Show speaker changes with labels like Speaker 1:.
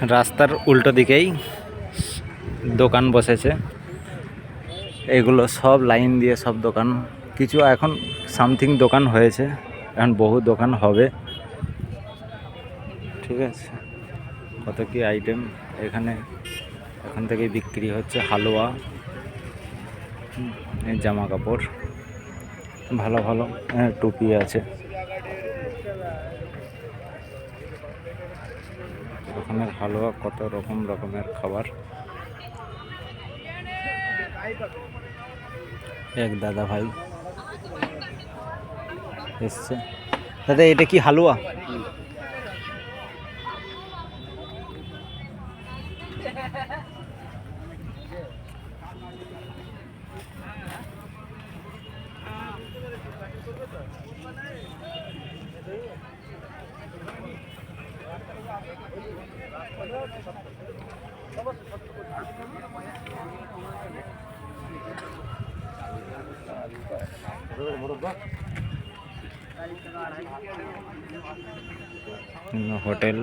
Speaker 1: রাস্তার উল্টো দিকেই দোকান বসেছে, এগুলো সব লাইন দিয়ে সব দোকান। কিছু এখন সামথিং দোকান হয়েছে, এখন বহু দোকান হবে। ঠিক আছে, কত কি আইটেম এখানে এখান থেকে বিক্রি হচ্ছে। হালুয়া, জামা কাপড়, ভালো ভালো টুপি আছে। রকমের হালুয়া, কত রকমের খাবার। এক দাদা ভাই এসছে। দাদা এটা কি হালুয়া? হোটেল,